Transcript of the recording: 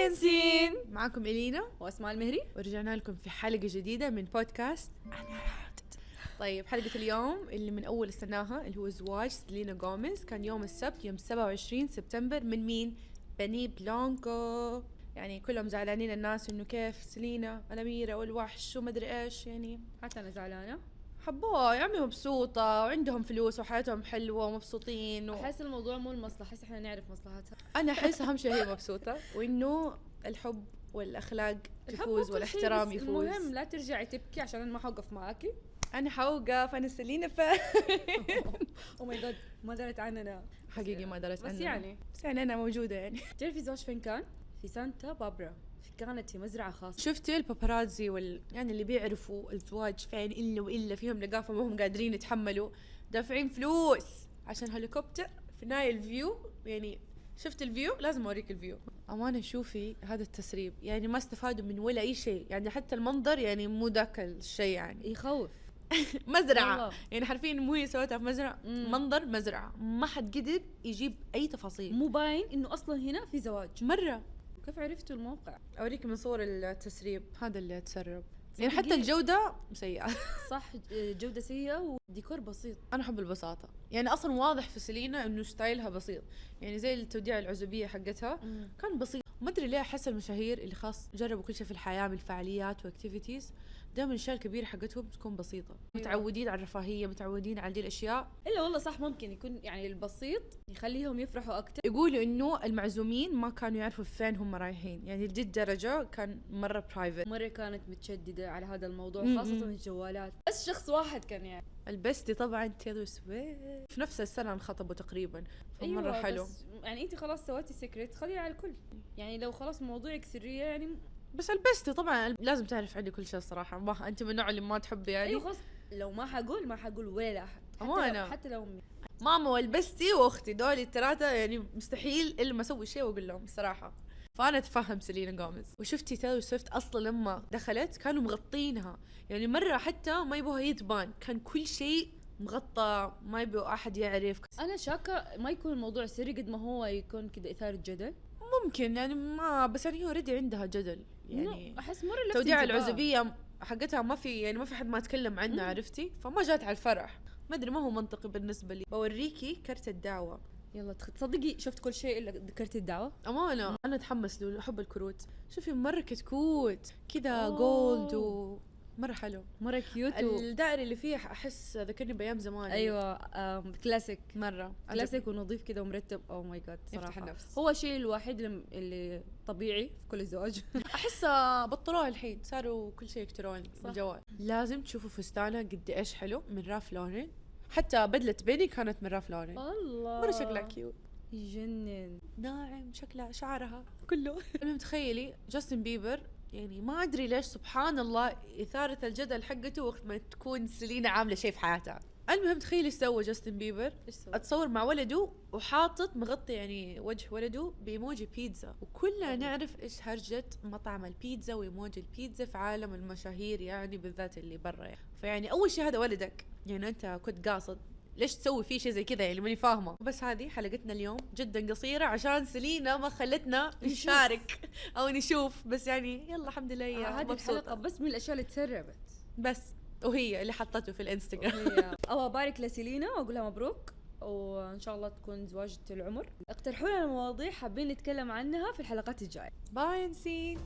باين سين. معكم إلينا واسماء المهري، ورجعنا لكم في حلقة جديدة من بودكاست أنا. طيب حلقة اليوم اللي من أول استناها اللي هو زواج سيلينا غوميز كان يوم السبت يوم 27 سبتمبر من مين؟ بني بلانكو. يعني كلهم زعلانين الناس إنه كيف سيلينا الأميرة والوحش وما أدري إيش. يعني حتى أنا زعلانة. حبوها يا عمي، مبسوطة وعندهم فلوس وحياتهم حلوة ومبسوطين أحس الموضوع مو المصلحة، أحس إحنا نعرف مصلحتها. أنا أحس أهم شيء هي مبسوطة وإنه الحب والأخلاق تفوز والاحترام يفوز. المهم لا ترجعي تبكي عشان أنا ما حوقف معاكي. أنا حوقف، أنا سيلينا أو ماي جاد، ما درت عننا حقيقي، ما درت عننا بس يعني أنا موجودة. يعني تعرفي الزواج فين كان؟ في سانتا بابرا، كانت في مزرعة خاصة. شفتي الباباراتزي يعني اللي بيعرفوا الزواج فين إلا فيهم لقافة ما هم قادرين يتحملوا، دافعين فلوس عشان هليكوبتر في نايل فيو. يعني شفت الفيو؟ لازم أوريك الفيو. أمانة شوفي هذا التسريب، يعني ما استفادوا من ولا أي شيء، يعني حتى المنظر يعني مو ذاك الشيء، يعني يخوف. مزرعة يعني حرفيا مو هي سوتها في مزرعة. منظر مزرعة، ما حد قدر يجيب أي تفاصيل، مو باين إنه أصلا هنا في زواج مرة. كيف عرفتوا الموقع؟ أوريك من صور التسريب، هذا اللي تسرب. يعني حتى الجودة سيئة. صح، جودة سيئة وديكور بسيط. أنا أحب البساطة، يعني أصلا واضح في سيلينا إنه ستايلها بسيط، يعني زي التوديع العزوبية حقتها كان بسيط. ما أدري ليه أحس المشاهير اللي خاص جربوا كل شيء في الحياة من الفعاليات واكتيفيتيز دائما الأشياء الكبيرة حقتهم تكون بسيطة. متعودين على الرفاهية، متعودين على دي الأشياء. إلا والله صح، ممكن يكون يعني البسيط يخليهم يفرحوا أكتر. يقولوا إنه المعزومين ما كانوا يعرفوا فين هم رايحين، يعني لدي الدرجة كان مرة برايفت. مرة كانت متشددة على هذا الموضوع، خاصة الجوالات. بس شخص واحد كان يعني البستي طبعا تايلور سويفت، في نفس السنة انخطبوا تقريبا، فمرة أيوة حلو. بس يعني انت خلاص سويتي سيكريت، خليها على الكل. يعني لو خلاص موضوعك سرية يعني. بس البستي طبعا لازم تعرف عندي كل شيء الصراحة. ما انت من النوع اللي ما تحبي يعني. ايوه خلاص، لو ما حقول ولا احد، حتى لو أمي. ماما والبستي واختي دول الثلاثة يعني مستحيل الا ما اسوي شيء واقول لهم الصراحة. فانا اتفهم سيلينا غوميز. وشفتي تايلور سويفت اصلا لما دخلت كانوا مغطينها، يعني مرة حتى ما يبوها يتبان، كان كل شيء مغطى، ما يبغوا احد يعرف. انا شاكة ما يكون الموضوع سري قد ما هو يكون كذا اثارة جدل. ممكن يعني ما بس يعني هو ردي عندها جدل، يعني احس مرة توديع العزوبية حقتها ما في، يعني ما في حد ما تكلم عنه، عرفتي؟ فما جات على الفرح. ما ادري، ما هو منطقي بالنسبة لي. بوريكي كرت الدعوة. يلا تصدقي شفت كل شيء الا ذكرت الدعوة. أمانة أنا أتحمس له، أحب الكروت. شوفي مرة كتكوت كذا جولد مرة حلو، مرة كيوت. الدائري اللي فيه أحس ذكرني بأيام زمان. أيوة كلاسيك، مرة كلاسيك ونظيف كذا ومرتب. أو ماي جاد صراحة النفس. هو الشيء الوحيد اللي طبيعي في كل الزواج. أحس بطلوها الحين، صاروا كل شيء إلكتروني بالجوال. لازم تشوفوا فستانة قد إيش حلو من راف لورين، حتى بدلة بيني كانت من راف لورين. الله مرة شكلها كيوت، يجنن، ناعم شكلها، شعرها كله. المهم تخيلي جاستن بيبر، يعني ما أدري ليش سبحان الله إثارة الجدل حقته وقت ما تكون سيلينا عاملة شيء في حياتها. المهم تخيلي سوى جاستن بيبر اتصور مع ولده وحاطط مغطي يعني وجه ولده بإيموجي بيتزا، وكلنا نعرف إيش هرجة مطعم البيتزا وإيموجي البيتزا في عالم المشاهير، يعني بالذات اللي برا. يعني فيعني أول شيء هذا ولدك، يعني أنت كنت قاصد ليش تسوي فيه شيء زي كذا؟ يعني ماني فاهمة. بس هذه حلقتنا اليوم جدا قصيرة عشان سيلينا ما خلتنا نشارك أو نشوف، بس يعني يلا الحمد لله هي هذه الحلقة بس من الأشياء اللي تسربت بس، وهي اللي حطته في الانستغرام. أو أبارك لسيلينا وأقول لها مبروك، وإن شاء الله تكون زواجة العمر. اقترحوا لنا مواضيع حابين نتكلم عنها في الحلقات الجاية. باي نسين.